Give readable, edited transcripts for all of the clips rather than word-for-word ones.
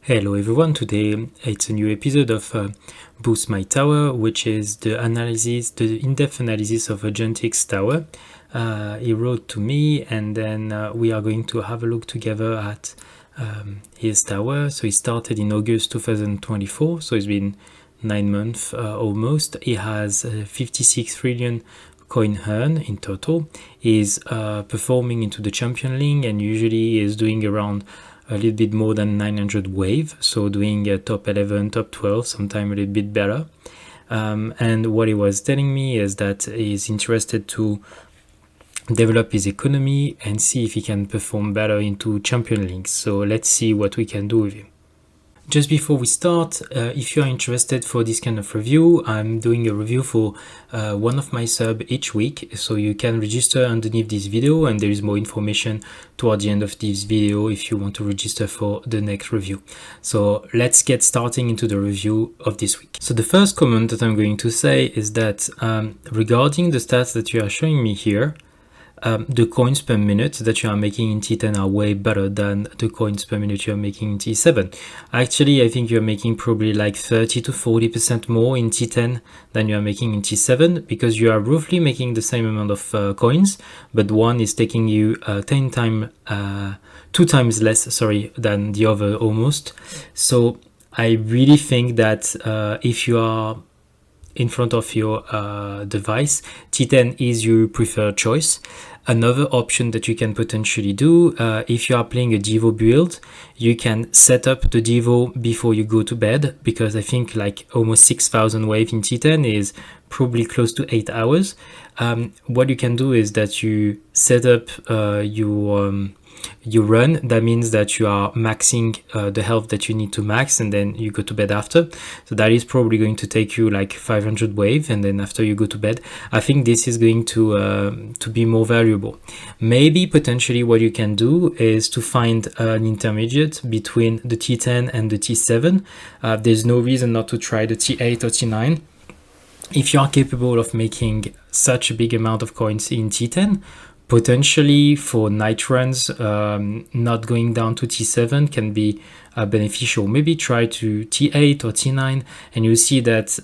Hello everyone, today it's a new episode of Boost My Tower, which is the in-depth analysis of a Gentex tower. He wrote to me, and then we are going to have a look together at his tower. So he started in August 2024, so it's been 9 months almost. He has 56 trillion coin earn in total. He's performing into the Champion League, and usually is doing around a little bit more than 900 wave, so doing top 11, top 12, sometimes a little bit better. And what he was telling me is that he's interested to develop his economy and see if he can perform better into Champion Leagues. So let's see what we can do with him. Just before we start, if you are interested for this kind of review, I'm doing a review for one of my subs each week, so you can register underneath this video, and there is more information toward the end of this video if you want to register for the next review. So let's get starting into the review of this week. So the first comment that I'm going to say is that regarding the stats that you are showing me here, the coins per minute that you are making in T10 are way better than the coins per minute you are making in T7. Actually, I think you're making probably like 30 to 40% more in T10 than you are making in T7, because you are roughly making the same amount of coins, but one is taking you 2 times less, than the other almost. So I really think that if you are in front of your device, T10 is your preferred choice. Another option that you can potentially do, if you are playing a Devo build, you can set up the Devo before you go to bed, because I think like almost 6,000 wave in T10 is probably close to 8 hours. What you can do is that you set up you run. That means that you are maxing the health that you need to max, and then you go to bed after. So that is probably going to take you like 500 wave, and then after you go to bed. I think this is going to be more valuable. Maybe potentially what you can do is to find an intermediate between the T10 and the T7. There's no reason not to try the T8 or T9. If you are capable of making such a big amount of coins in T10, potentially for night runs, not going down to T7 can be beneficial. Maybe try to T8 or T9, and you see that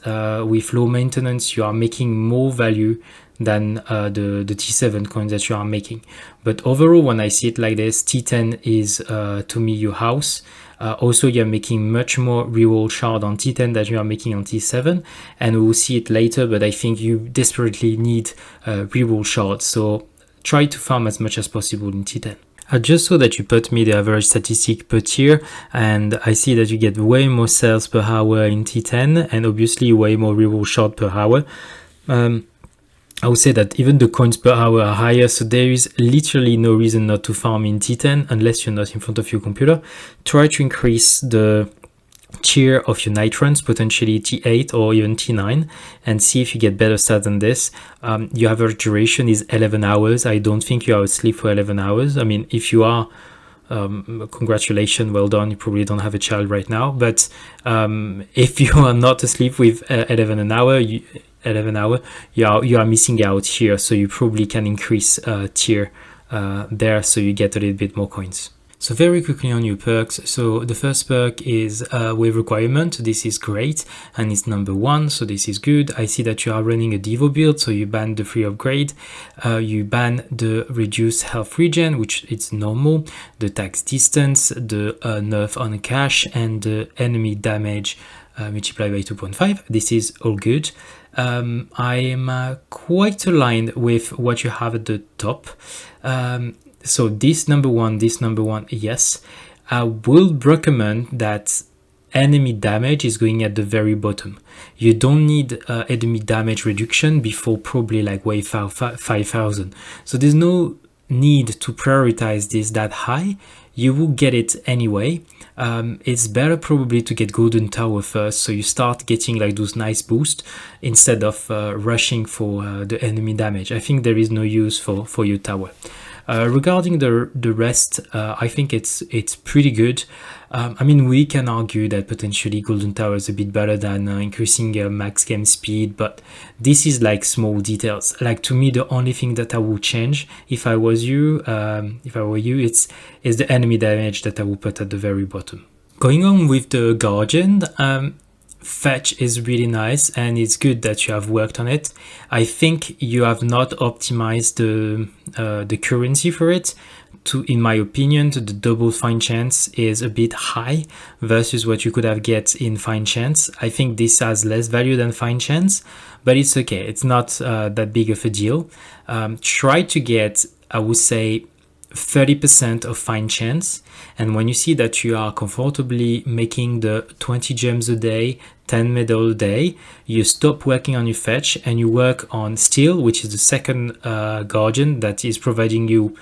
with low maintenance you are making more value than the T7 coins that you are making. But overall, when I see it like this, T10 is to me your house. Also, you're making much more reroll shard on T10 than you are making on T7, and we will see it later, but I think you desperately need reroll shard. So try to farm as much as possible in T10. I just saw that you put me the average statistic per tier, and I see that you get way more sales per hour in T10, and obviously way more reroll shard per hour. I would say that even the coins per hour are higher, so there is literally no reason not to farm in T10 unless you're not in front of your computer. Try to increase the tier of your night runs, potentially T8 or even T9, and see if you get better stats than this. Your average duration is 11 hours. I don't think you are asleep for 11 hours. I mean, if you are, congratulations, well done. You probably don't have a child right now, but if you are not asleep with 11 hour, you are missing out here. So you probably can increase tier there, so you get a little bit more coins. So very quickly on your perks. So the first perk is wave requirement. This is great, and it's number 1, so this is good. I see that you are running a Devo build, so you ban the free upgrade, you ban the reduced health regen, which is normal, the tax distance, the nerf on cash, and the enemy damage multiplied by 2.5. This is all good. I am quite aligned with what you have at the top. So this number one, yes. I would recommend that enemy damage is going at the very bottom. You don't need enemy damage reduction before probably like wave 5,000. So there's no need to prioritize this that high. You will get it anyway. It's better probably to get Golden Tower first, so you start getting like those nice boosts instead of rushing for the enemy damage. I think there is no use for your tower. Regarding the rest, I think it's pretty good. I mean, we can argue that potentially Golden Tower is a bit better than increasing max game speed, but this is like small details. Like, to me, the only thing that I would change if I were you, is the enemy damage that I would put at the very bottom. Going on with the Guardian, fetch is really nice and it's good that you have worked on it. I think you have not optimized the currency for it. In my opinion, the double find chance is a bit high versus what you could have get in find chance. I think this has less value than find chance, but it's okay. It's not that big of a deal. Try to get, I would say, 30% of find chance, and when you see that you are comfortably making the 20 gems a day, 10 medal a day, you stop working on your fetch and you work on steal, which is the second guardian that is providing you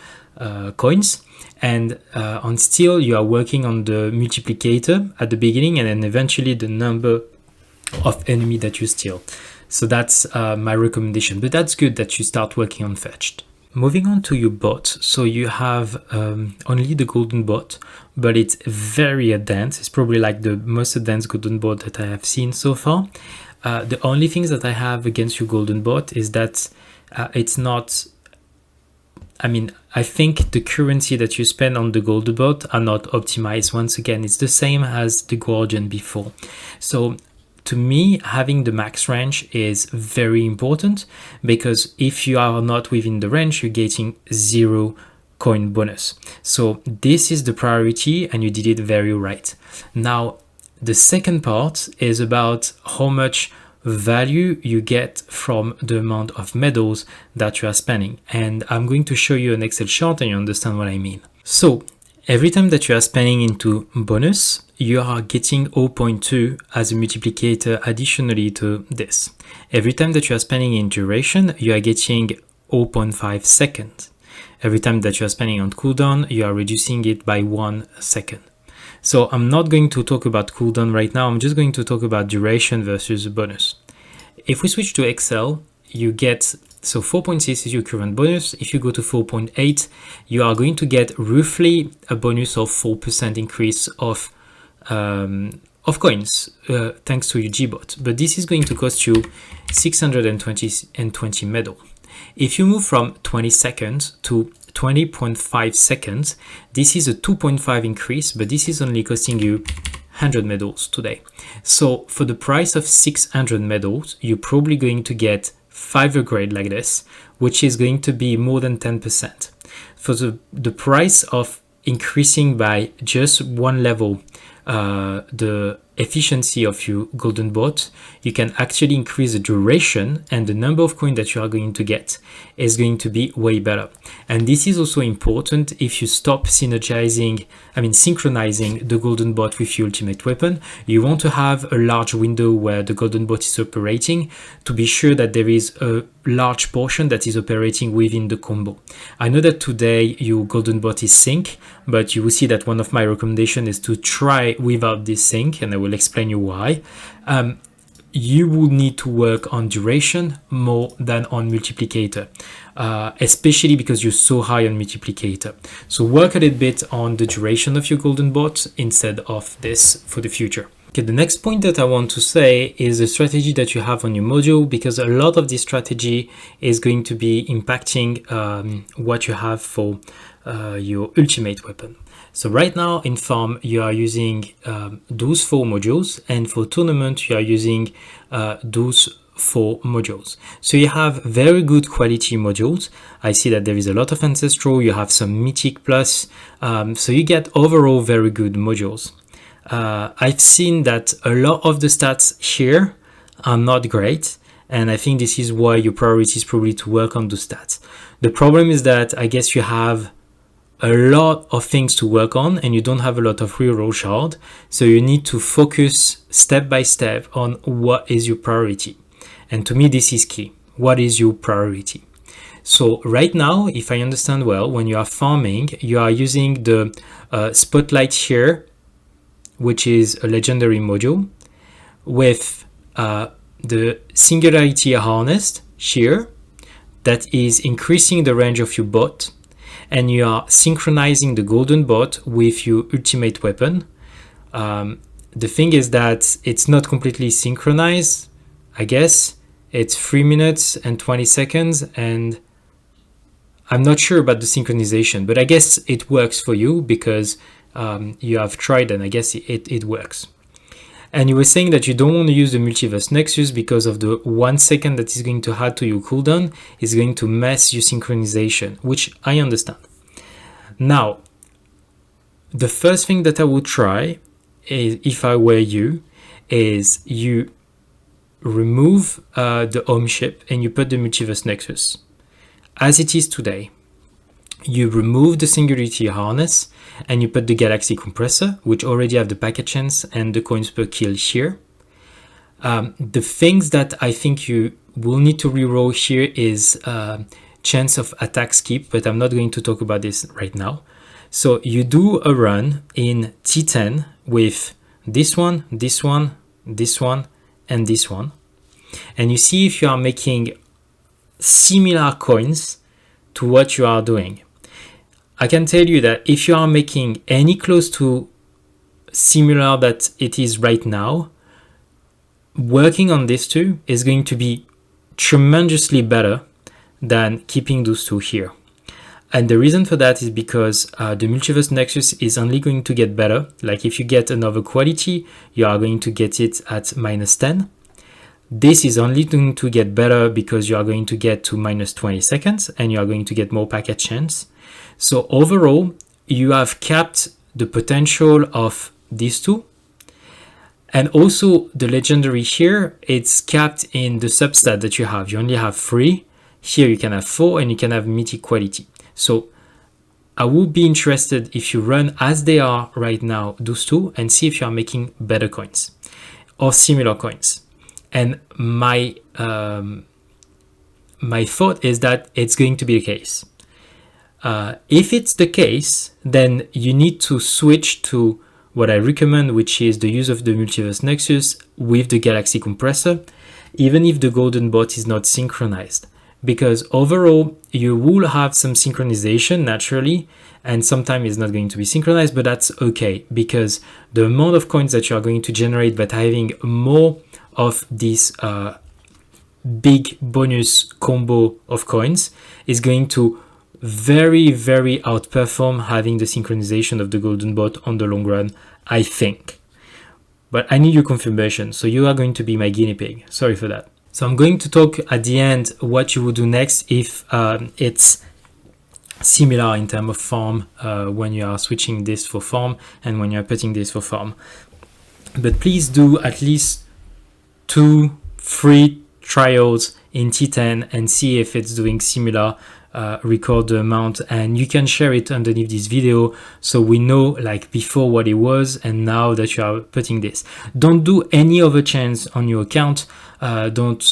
coins. And on steal you are working on the multiplicator at the beginning and then eventually the number of enemy that you steal. So that's my recommendation, but that's good that you start working on fetched. Moving on to your bot, so you have only the golden bot, but it's very advanced. It's probably like the most advanced golden bot that I have seen so far. The only things that I have against your golden bot is that it's not, I mean, I think the currency that you spend on the golden bot are not optimized. Once again, it's the same as the Guardian before. So to me, having the max range is very important, because if you are not within the range, you're getting 0 coin bonus. So this is the priority and you did it very right. Now, the second part is about how much value you get from the amount of medals that you are spending. And I'm going to show you an Excel chart and you understand what I mean. So every time that you are spending into bonus, you are getting 0.2 as a multiplicator additionally to this. Every time that you are spending in duration, you are getting 0.5 seconds. Every time that you are spending on cooldown, you are reducing it by 1 second. So I'm not going to talk about cooldown right now. I'm just going to talk about duration versus bonus. If we switch to Excel, you get, so 4.6 is your current bonus. If you go to 4.8, you are going to get roughly a bonus of 4% increase of coins thanks to your Gbot. But this is going to cost you 620 medal. If you move from 20 seconds to 20.5 seconds, this is a 2.5 increase, but this is only costing you 100 medals today. So for the price of 600 medals, you're probably going to get 5 upgrade like this, which is going to be more than 10%. For the price of increasing by just one level the efficiency of your golden bot, you can actually increase the duration, and the number of coins that you are going to get is going to be way better. And this is also important if you stop synchronizing the golden bot with your ultimate weapon. You want to have a large window where the golden bot is operating to be sure that there is a large portion that is operating within the combo. I know that today your golden bot is sync, but you will see that one of my recommendations is to try without this sync, and I will explain you why. You will need to work on duration more than on multiplicator, especially because you're so high on multiplicator. So work a little bit on the duration of your golden bot instead of this for the future. Okay, the next point that I want to say is the strategy that you have on your module, because a lot of this strategy is going to be impacting what you have for your ultimate weapon. So right now in farm, you are using those 4 modules, and for tournament, you are using those 4 modules. So you have very good quality modules. I see that there is a lot of ancestral, you have some mythic plus, so you get overall very good modules. I've seen that a lot of the stats here are not great, and I think this is why your priority is probably to work on the stats. The problem is that I guess you have a lot of things to work on and you don't have a lot of reroll shard, so you need to focus step by step on what is your priority. And to me, this is key. What is your priority? So right now, if I understand well, when you are farming, you are using the Spotlight here, which is a legendary module, with the Singularity Harness here, that is increasing the range of your bot, and you are synchronizing the golden bot with your ultimate weapon. The thing is that it's not completely synchronized, I guess. It's 3 minutes and 20 seconds, and I'm not sure about the synchronization, but I guess it works for you because you have tried, and I guess it works. And you were saying that you don't want to use the Multiverse Nexus because of the 1 second that is going to add to your cooldown is going to mess your synchronization, which I understand. Now, the first thing that I would try is, if I were you, is you remove the home chip and you put the Multiverse Nexus as it is today. You remove the Singularity harness and you put the Galaxy compressor, which already have the packet chance and the coins per kill here. The things that I think you will need to reroll here is chance of attack skip, but I'm not going to talk about this right now. So you do a run in T10 with this one, this one, this one, and this one. And you see if you are making similar coins to what you are doing. I can tell you that if you are making any close to similar that it is right now, working on these two is going to be tremendously better than keeping those two here. And the reason for that is because the Multiverse Nexus is only going to get better. Like if you get another quality, you are going to get it at -10. This is only going to get better because you are going to get to -20 seconds and you are going to get more packet chance. So overall, you have capped the potential of these two. And also the legendary here, it's capped in the substat that you have. You only have 3. Here you can have 4 and you can have mythic quality. So I would be interested if you run as they are right now, those two, and see if you are making better coins or similar coins. And my thought is that it's going to be the case. If it's the case, then you need to switch to what I recommend, which is the use of the Multiverse Nexus with the Galaxy compressor, even if the golden bot is not synchronized. Because overall, you will have some synchronization naturally, and sometimes it's not going to be synchronized, but that's okay, because the amount of coins that you are going to generate by having more of this big bonus combo of coins is going to very, very outperform having the synchronization of the golden bot on the long run, I think. But I need your confirmation, so you are going to be my guinea pig. Sorry for that. So I'm going to talk at the end what you would do next if it's similar in terms of farm when you are switching this for farm and when you're putting this for farm. But please do at least 2-3 trials in T10 and see if it's doing similar. Record the amount and you can share it underneath this video so we know like before what it was and now that you are putting this. Don't do any other change on your account. Don't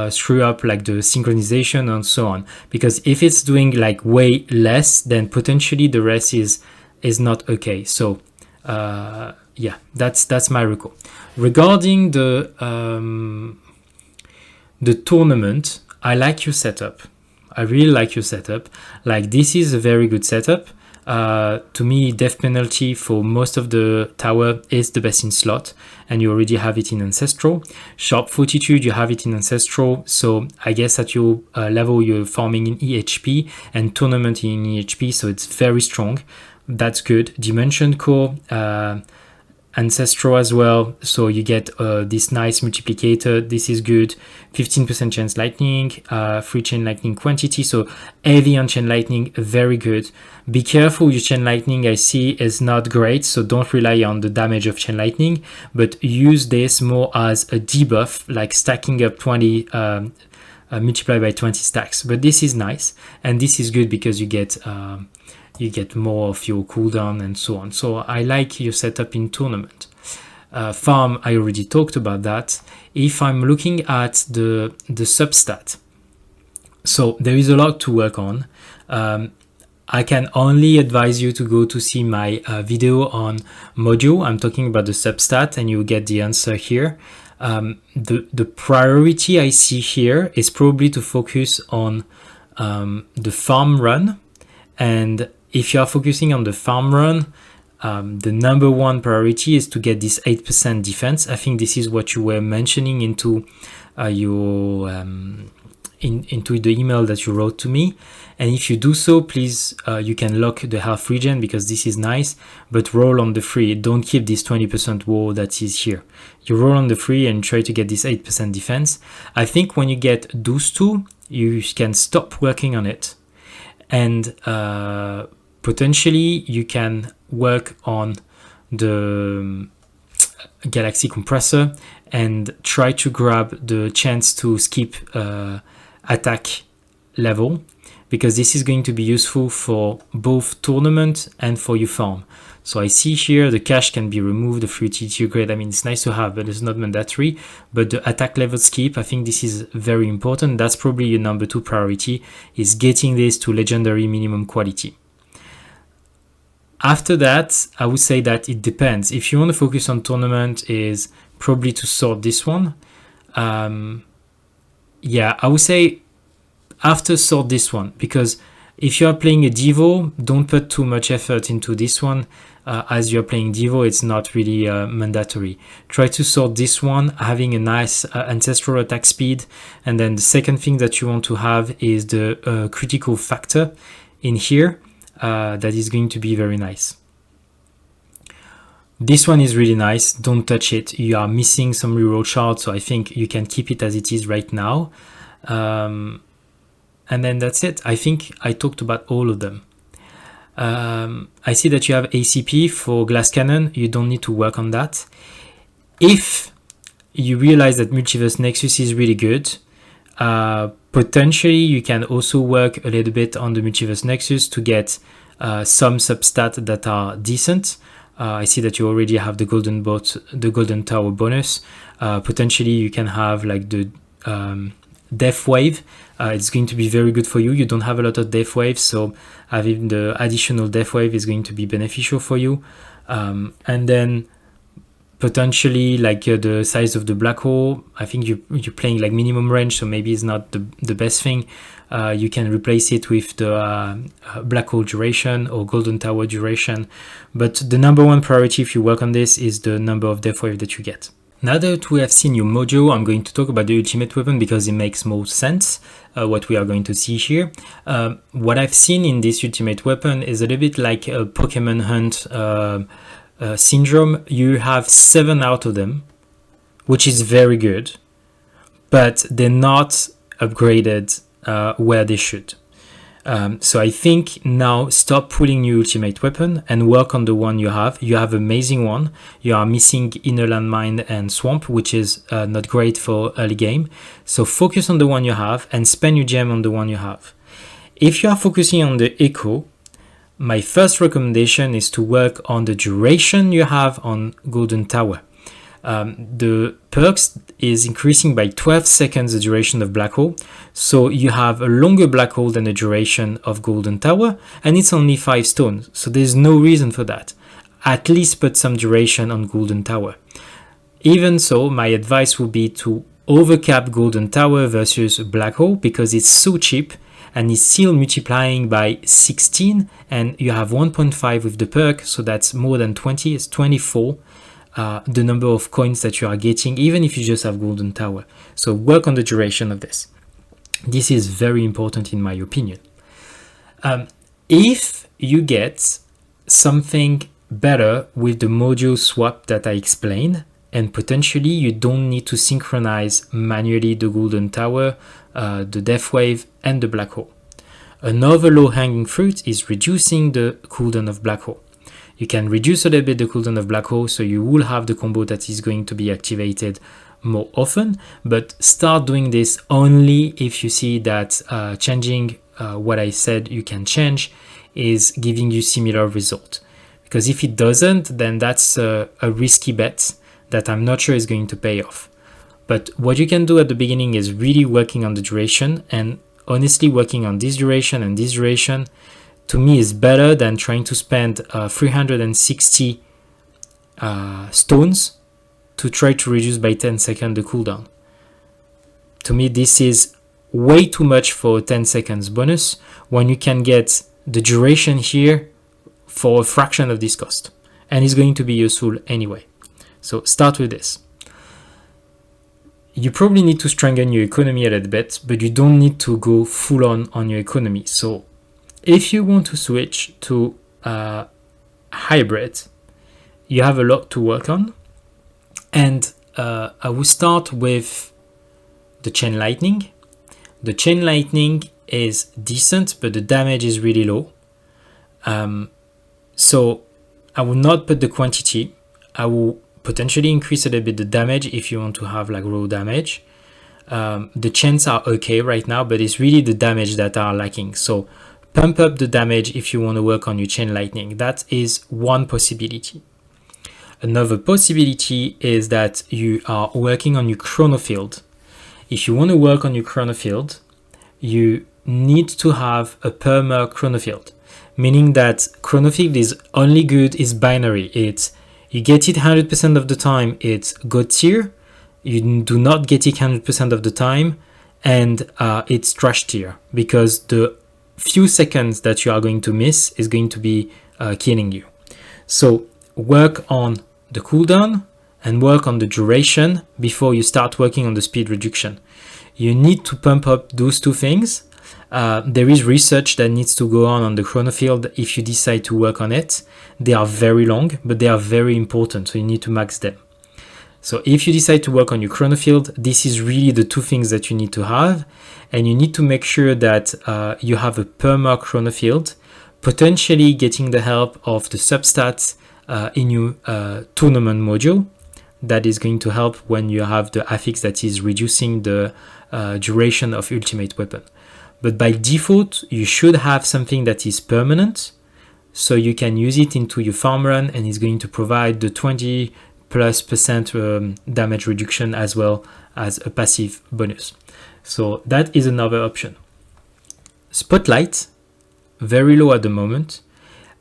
screw up like the synchronization and so on, because if it's doing like way less, then potentially the rest is not okay. So yeah, that's my recall. Regarding the tournament, I like your setup. I really like your setup. Like this is a very good setup. To me, Death Penalty for most of the tower is the best in slot, and you already have it in Ancestral. Sharp Fortitude, you have it in Ancestral, so I guess at your level you're farming in EHP and tournament in EHP, so it's very strong. That's good. Dimension Core, Ancestral as well, so you get this nice multiplicator. This is good. 15% chance lightning, free chain lightning quantity, so heavy on chain lightning, very good. Be careful, your chain lightning I see is not great, so don't rely on the damage of chain lightning, but use this more as a debuff, like stacking up 20 multiplied by 20 stacks. But this is nice, and this is good because you get more of your cooldown and so on. So I like your setup in tournament. Farm, I already talked about that. If I'm looking at the substat, so there is a lot to work on. I can only advise you to go to see my video on Mojo. I'm talking about the substat and you get the answer here. The priority I see here is probably to focus on the farm run, and if you are focusing on the farm run, the number one priority is to get this 8% defense. I think this is what you were mentioning into your into the email that you wrote to me. And if you do so, please, you can lock the health regen because this is nice, but roll on the free. Don't keep this 20% wall that is here. You roll on the free and try to get this 8% defense. I think when you get those two, you can stop working on it. And potentially you can work on the Galaxy compressor and try to grab the chance to skip attack level, because this is going to be useful for both tournament and for your farm. So I see here the cash can be removed, the free utility upgrade. I mean, it's nice to have, but it's not mandatory. But the attack level skip, I think this is very important. That's probably your number 2 priority, is getting this to legendary minimum quality. After that, I would say that it depends. If you want to focus on tournament, is probably to sort this one. Yeah, I would say after sort this one, because if you are playing a Devo, don't put too much effort into this one. As you're playing Devo, it's not really mandatory. Try to sort this one, having a nice ancestral attack speed. And then the second thing that you want to have is the critical factor in here. That is going to be very nice. This one is really nice. Don't touch it. You are missing some reroll shards, so I think you can keep it as it is right now. And then that's it. I think I talked about all of them. I see that you have ACP for Glass Cannon. You don't need to work on that. If you realize that Multiverse Nexus is really good, potentially you can also work a little bit on the Multiverse Nexus to get some substats that are decent. I see that you already have the Golden Tower bonus. Potentially you can have like the Death Wave. It's going to be very good for you. You don't have a lot of Death Waves, so having the additional Death Wave is going to be beneficial for you. And then potentially like the size of the black hole, I think you're playing like minimum range, so maybe it's not the best thing. You can replace it with the black hole duration or Golden Tower duration. But the number 1 priority if you work on this is the number of Death Wave that you get. Now that we have seen your mojo, I'm going to talk about the ultimate weapon because it makes more sense what we are going to see here. What I've seen in this ultimate weapon is a little bit like a Pokemon Hunt syndrome. You have 7 out of them, which is very good, but they're not upgraded where they should. So I think now stop pulling your ultimate weapon and work on the one you have. You have amazing one. You are missing Inner Landmine and Swamp, which is not great for early game. So focus on the one you have and spend your gem on the one you have. If you are focusing on the Echo, my first recommendation is to work on the duration you have on Golden Tower. The perks is increasing by 12 seconds the duration of Black Hole, so you have a longer Black Hole than the duration of Golden Tower, and it's only 5 stones, so there's no reason for that. At least put some duration on Golden Tower. Even so, my advice would be to overcap Golden Tower versus Black Hole because it's so cheap and it's still multiplying by 16, and you have 1.5 with the perk, so that's more than 20, it's 24. The number of coins that you are getting, even if you just have Golden Tower. So work on the duration of this. This is very important in my opinion. If you get something better with the module swap that I explained, and potentially you don't need to synchronize manually the Golden Tower, the Death Wave, and the Black Hole. Another low-hanging fruit is reducing the cooldown of Black Hole. You can reduce a little bit the cooldown of Black Hole, so you will have the combo that is going to be activated more often, but start doing this only if you see that changing what I said you can change is giving you similar result. Because if it doesn't, then that's a risky bet that I'm not sure is going to pay off. But what you can do at the beginning is really working on the duration, and honestly working on this duration and this duration to me is better than trying to spend 360 stones to try to reduce by 10 seconds the cooldown. To me, this is way too much for 10 seconds bonus when you can get the duration here for a fraction of this cost. And it's going to be useful anyway. So start with this. you probably need to strengthen your economy a little bit, but you don't need to go full on your economy. So if you want to switch to hybrid, you have a lot to work on. And I will start with the Chain Lightning. The Chain Lightning is decent, but the damage is really low. So I will not put the quantity. I will potentially increase a little bit the damage if you want to have like raw damage. The chains are okay right now, but it's really the damage that are lacking. So pump up the damage if you want to work on your Chain Lightning. That is one possibility. Another possibility is that you are working on your Chronofield. If you want to work on your Chronofield, you need to have a perma Chronofield, meaning that Chronofield is only good is binary. It's you get it 100% of the time, it's God tier. You do not get it 100% of the time, and it's trash tier, because the few seconds that you are going to miss is going to be killing you. So work on the cooldown and work on the duration before you start working on the speed reduction. You need to pump up those two things. There is research that needs to go on the Chronofield if you decide to work on it. They are very long, but they are very important, so you need to max them. So if you decide to work on your Chronofield, this is really the two things that you need to have, and you need to make sure that you have a perma Chronofield, potentially getting the help of the substats in your tournament module. That is going to help when you have the affix that is reducing the duration of ultimate weapon. But by default, you should have something that is permanent, so you can use it into your farm run, and it's going to provide the 20+% damage reduction as well as a passive bonus. So that is another option. Spotlight, very low at the moment.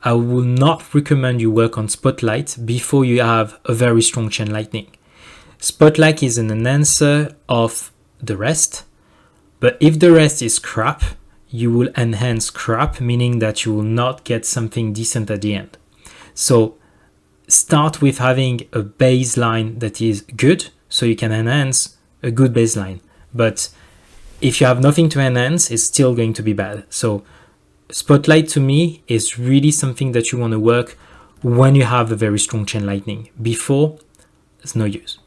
I will not recommend you work on Spotlight before you have a very strong Chain Lightning. Spotlight is an enhancer of the rest, but if the rest is crap, you will enhance crap, meaning that you will not get something decent at the end. So start with having a baseline that is good, so you can enhance a good baseline. But if you have nothing to enhance, it's still going to be bad. So Spotlight to me is really something that you want to work when you have a very strong Chain Lightning. Before, it's no use.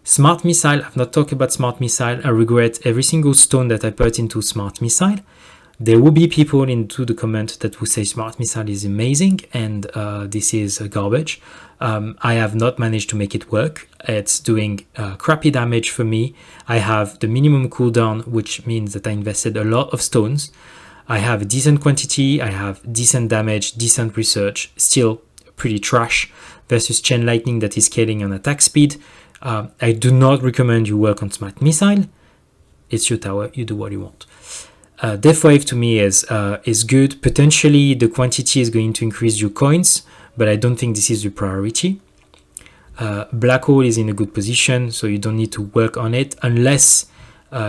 Smart Missile, I've not talked about Smart Missile. I regret every single stone that I put into Smart Missile. There will be people into the comment that will say Smart Missile is amazing and this is garbage. I have not managed to make it work. It's doing crappy damage for me. I have the minimum cooldown, which means that I invested a lot of stones. I have a decent quantity, I have decent damage, decent research, still pretty trash versus Chain Lightning that is scaling on attack speed. I do not recommend you work on Smart Missile. It's your tower, you do what you want. Death Wave to me is good. Potentially the quantity is going to increase your coins, but I don't think this is your priority. Black Hole is in a good position, so you don't need to work on it unless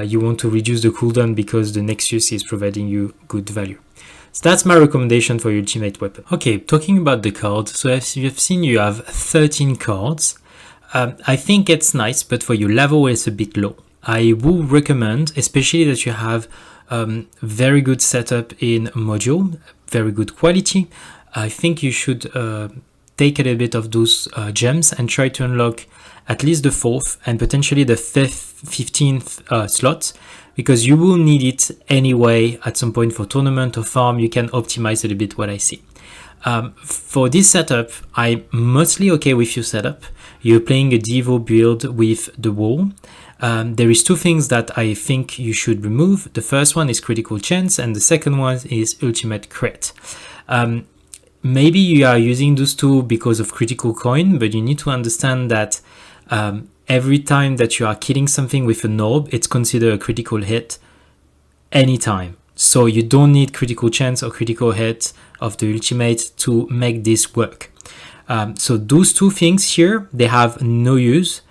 you want to reduce the cooldown because the Nexus is providing you good value. So that's my recommendation for your ultimate weapon. Okay, talking about the cards. So as you have seen, you have 13 cards. I think it's nice, but for your level, it's a bit low. I will recommend, especially that you have very good setup in module, very good quality. I think you should take a little bit of those gems and try to unlock at least the 4th and potentially the 15th slot, because you will need it anyway at some point for tournament or farm. You can optimize a little bit what I see. For this setup, I'm mostly okay with your setup. You're playing a Devo build with the wall. There is two things that I think you should remove. The first one is critical chance, and the second one is ultimate crit. Maybe you are using those two because of critical coin, but you need to understand that every time that you are killing something with an orb, it's considered a critical hit anytime. So you don't need critical chance or critical hit of the ultimate to make this work. So those two things here, they have no use.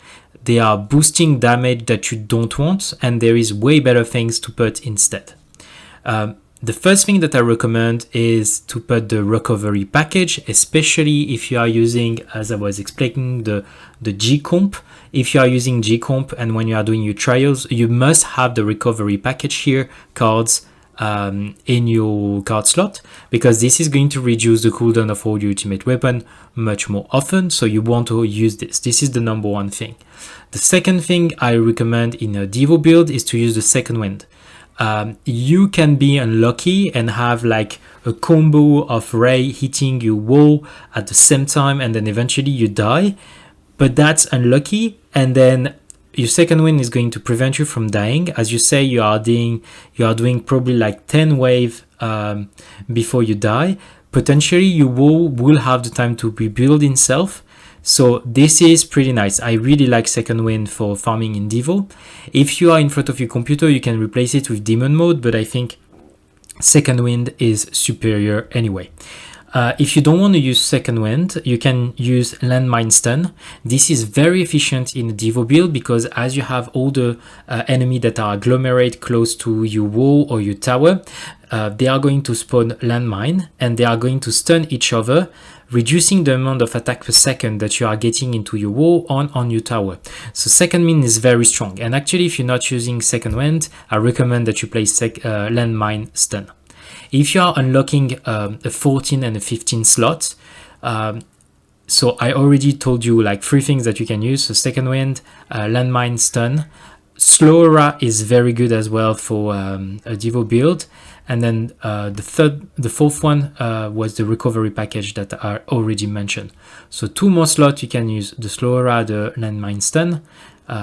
They are boosting damage that you don't want, and there is way better things to put instead. The first thing that I recommend is to put the recovery package, especially if you are using, as I was explaining, the G-Comp. If you are using G-Comp and when you are doing your trials, you must have the recovery package here cards in your card slot, because this is going to reduce the cooldown of all your ultimate weapon much more often. So you want to use this. This is the number one thing. The second thing I recommend in a Devo build is to use the second wind. You can be unlucky and have like a combo of Ray hitting your wall at the same time, and then eventually you die, but that's unlucky. And then your second wind is going to prevent you from dying. As you say, you are doing probably like 10 wave before you die. Potentially you will have the time to rebuild himself. So this is pretty nice. I really like second wind for farming in Devo. If you are in front of your computer, you can replace it with demon mode, but I think second wind is superior anyway. If you don't want to use second wind, you can use landmine stun. This is very efficient in a Devo build, because as you have all the enemy that are agglomerate close to your wall or your tower, they are going to spawn landmine and they are going to stun each other, reducing the amount of attack per second that you are getting into your wall on your tower. So second wind is very strong. And actually, if you're not using second wind, I recommend that you play landmine stun. If you are unlocking a 14 and a 15 slot, so I already told you like 3 things that you can use. So second wind, landmine stun. Slow aura is very good as well for a Devo build. And then the fourth one was the recovery package that I already mentioned. So 2 more slots you can use: the slow aura, the landmine stun,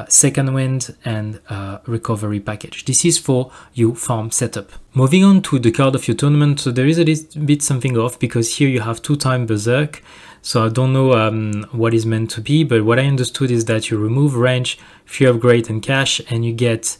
second wind, and recovery package. This is for your farm setup. Moving on to the card of your tournament. So there is a little bit something off, because here you have 2-time berserk. So I don't know what is meant to be, but what I understood is that you remove range, fear upgrade, and cash, and you get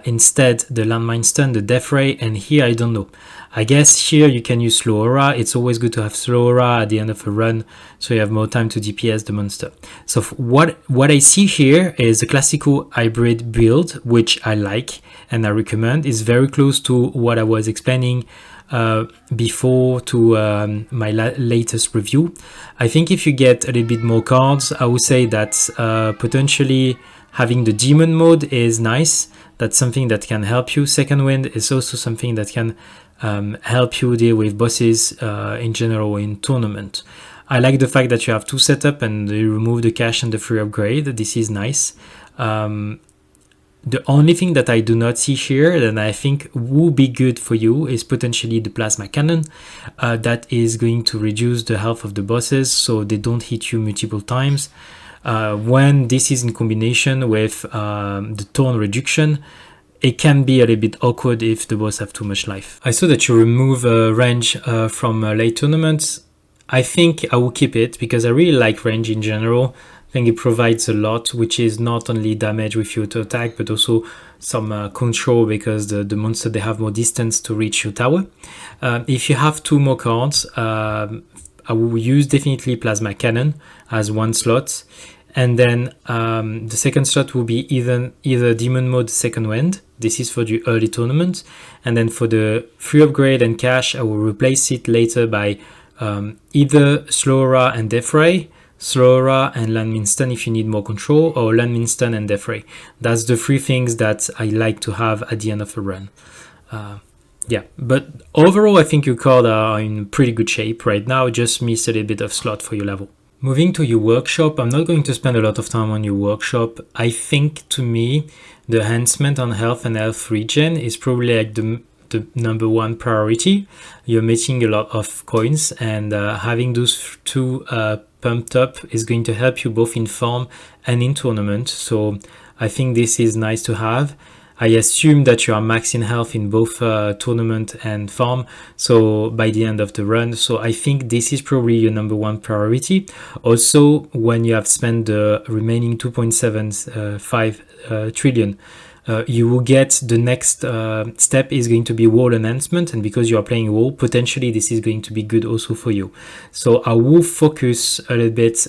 instead the landmine stun, the death ray, and here I don't know. I guess here you can use slow aura. It's always good to have slow aura at the end of a run, so you have more time to DPS the monster. So what I see here is a classical hybrid build, which I like and I recommend. It's very close to what I was explaining before to my latest review. I think if you get a little bit more cards, I would say that potentially having the demon mode is nice. That's something that can help you. Second wind is also something that can help you deal with bosses in general in tournament. I like the fact that you have 2 setup and you remove the cash and the free upgrade. This is nice. The only thing that I do not see here that I think would be good for you is potentially the plasma cannon. That is going to reduce the health of the bosses so they don't hit you multiple times. When this is in combination with the tone reduction, it can be a little bit awkward if the boss have too much life. I saw that you remove range from late tournaments. I think I will keep it because I really like range in general. I think it provides a lot, which is not only damage with your auto attack, but also some control, because the monster, they have more distance to reach your tower. If you have 2 more cards, I will use definitely plasma cannon as 1 slot. And then the second slot will be either demon mode second wind. This is for the early tournament. And then for the free upgrade and cash, I will replace it later by either slow aura and death ray, slow aura and landmine stun if you need more control, or landmine stun and death ray. That's the 3 things that I like to have at the end of a run. Yeah, but overall I think your cards are in pretty good shape right now. Just miss a little bit of slot for your level. Moving to your workshop, I'm not going to spend a lot of time on your workshop. I think, to me, the enhancement on health and health regen is probably like the number 1 priority. You're making a lot of coins, and having those 2 pumped up is going to help you both in farm and in tournament. So I think this is nice to have. I assume that you are maxing health in both tournament and farm, so by the end of the run. So I think this is probably your number 1 priority. Also, when you have spent the remaining 2.75 trillion you will get the next step is going to be wall enhancement, and because you are playing wall, potentially this is going to be good also for you. So I will focus a little bit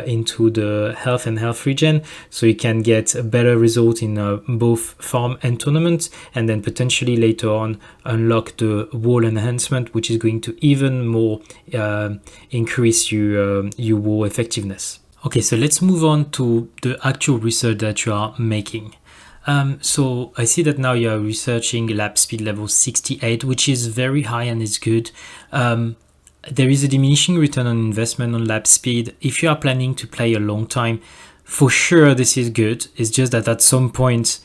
into the health and health regen, so you can get a better result in both farm and tournament, and then potentially later on unlock the wall enhancement, which is going to even more increase your wall effectiveness. Okay, so let's move on to the actual research that you are making. So I see that now you are researching lap speed level 68, which is very high and is good. There is a diminishing return on investment on lap speed. If you are planning to play a long time, for sure this is good. It's just that at some point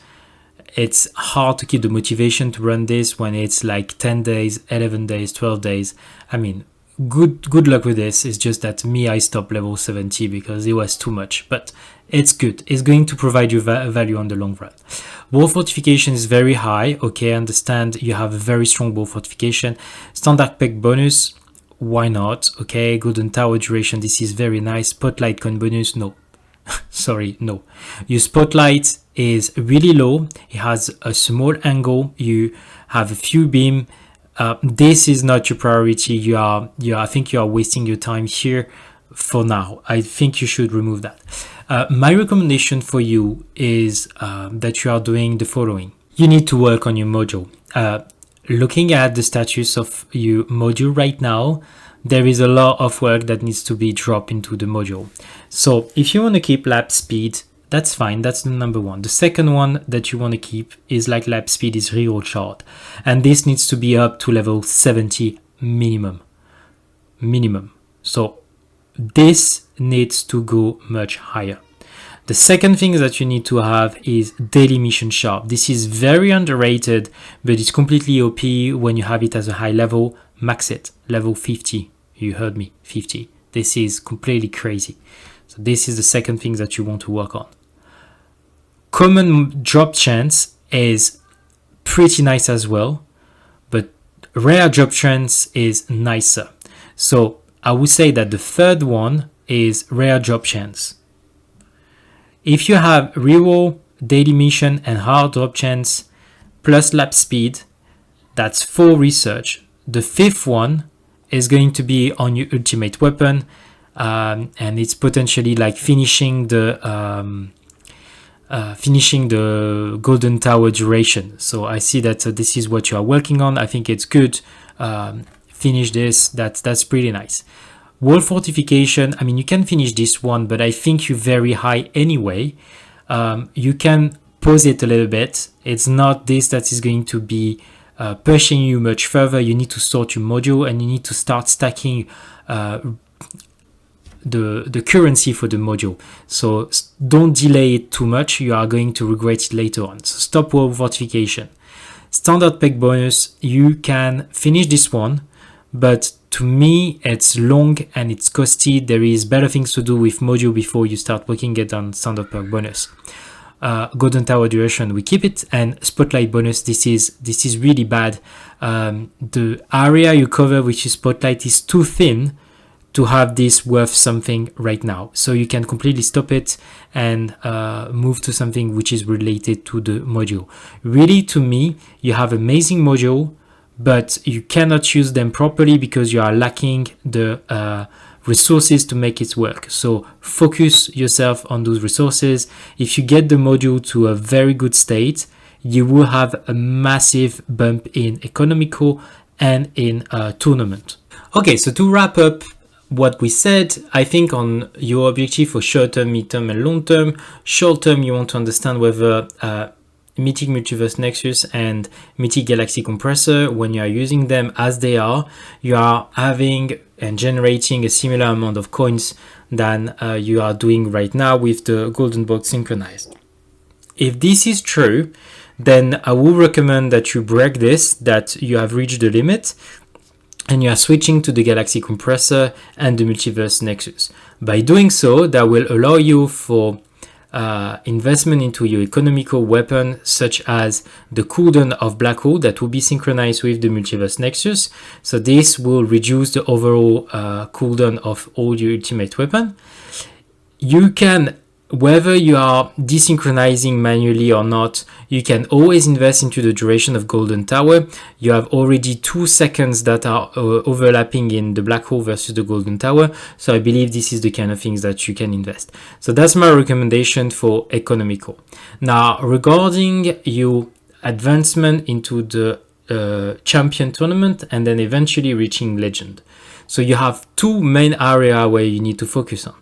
it's hard to keep the motivation to run this when it's like 10 days, 11 days, 12 days. I mean, good luck with this. It's just that I stopped level 70 because it was too much, but it's good. It's going to provide you value on the long run. Wall fortification is very high. Okay, I understand you have a very strong wall fortification. Standard peg bonus, why not? Okay, golden tower duration, this is very nice. Spotlight coin bonus, no. Sorry, no. Your spotlight is really low. It has a small angle. You have a few beam. This is not your priority. I think you are wasting your time here for now. I think you should remove that. My recommendation for you is that you are doing the following. You need to work on your module. Looking at the status of your module right now, there is a lot of work that needs to be dropped into the module. So if you want to keep lap speed, that's fine. That's the number one. The second one that you want to keep is like lap speed is reroll chart. And this needs to be up to level 70 minimum. So this needs to go much higher. The second thing that you need to have is daily mission sharp. This is very underrated, but it's completely OP when you have it as a high level. Max it, level 50. You heard me, 50. This is completely crazy. So this is the second thing that you want to work on. Common drop chance is pretty nice as well, but rare drop chance is nicer. So I would say that the third one is rare drop chance. If you have reroll, daily mission, and hard drop chance plus lap speed, that's 4 research. The fifth one is going to be on your ultimate weapon, and it's potentially like finishing the golden tower duration. So I see that this is what you are working on. I think it's good. Finish this. That's pretty nice. Wall fortification, I mean, you can finish this one, but I think you're very high anyway. You can pause it a little bit. It's not this that is going to be pushing you much further. You need to sort your module, and you need to start stacking the currency for the module. So don't delay it too much. You are going to regret it later on. So stop wall fortification. Standard peg bonus, you can finish this one, but to me it's long and it's costly. There is better things to do with module before you start working it on standard peg bonus. Golden tower duration, we keep it, and spotlight bonus, this is really bad. The area you cover which is spotlight is too thin to have this worth something right now, so you can completely stop it and move to something which is related to the module. Really, to me, you have amazing module, but you cannot use them properly because you are lacking the resources to make it work. So focus yourself on those resources. If you get the module to a very good state, you will have a massive bump in economical and in tournament. Okay, so to wrap up what we said, I think on your objective for short term, mid term, and long term. Short term, you want to understand whether Mythic Multiverse Nexus and Mythic Galaxy Compressor, when you are using them as they are, you are having and generating a similar amount of coins than you are doing right now with the Golden Box Synchronized. If this is true, then I will recommend that you break this, that you have reached the limit, and you are switching to the Galaxy Compressor and the Multiverse Nexus. By doing so, that will allow you for investment into your economical weapon, such as the cooldown of Black Hole that will be synchronized with the Multiverse Nexus. So this will reduce the overall cooldown of all your ultimate weapon. You can whether you are desynchronizing manually or not, you can always invest into the duration of Golden Tower. You have already 2 seconds that are overlapping in the Black Hole versus the Golden Tower. So I believe this is the kind of things that you can invest. So that's my recommendation for economical. Now, regarding your advancement into the champion tournament and then eventually reaching legend. So you have 2 main areas where you need to focus on.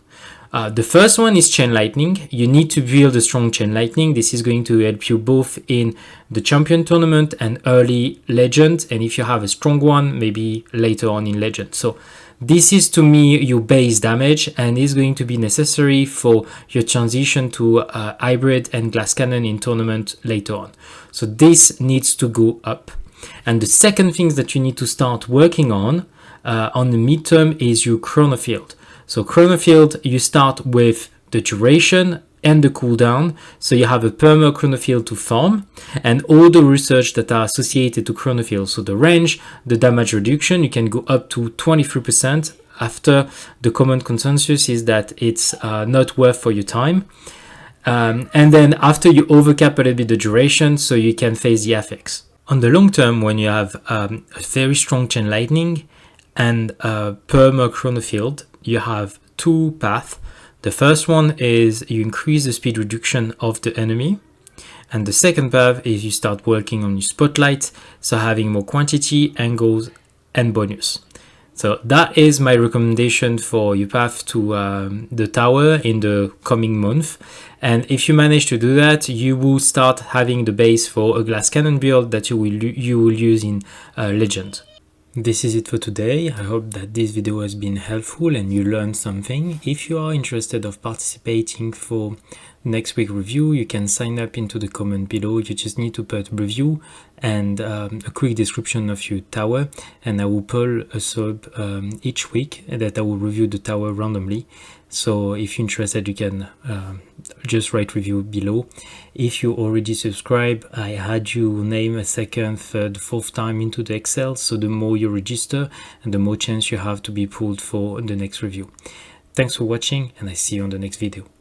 The first one is Chain Lightning. You need to build a strong Chain Lightning. This is going to help you both in the champion tournament and early legend. And if you have a strong one, maybe later on in legend. So this is to me your base damage and is going to be necessary for your transition to hybrid and glass cannon in tournament later on. So this needs to go up. And the second thing that you need to start working on the midterm is your Chronofield. So Chronofield, you start with the duration and the cooldown. So you have a perma Chronofield to farm and all the research that are associated to Chronofield. So the range, the damage reduction, you can go up to 23%. After the common consensus is that it's not worth for your time. And then after you overcap a little bit the duration, so you can face the effects. On the long term, when you have a very strong Chain Lightning and perma Chronofield, you have 2 paths. The first one is you increase the speed reduction of the enemy. And the second path is you start working on your spotlight, so having more quantity, angles, and bonus. So that is my recommendation for your path to the tower in the coming month. And if you manage to do that, you will start having the base for a glass cannon build that you will use in Legend. This is it for today. I hope that this video has been helpful and you learned something. If you are interested of participating for next week review, you can sign up into the comment below. You just need to put review and a quick description of your tower, and I will pull a sub each week that I will review the tower randomly. So if you're interested, you can just write review below. If you already subscribe, I had you name a second, third, fourth time into the Excel. So the more you register and the more chance you have to be pulled for the next review. Thanks for watching and I see you on the next video.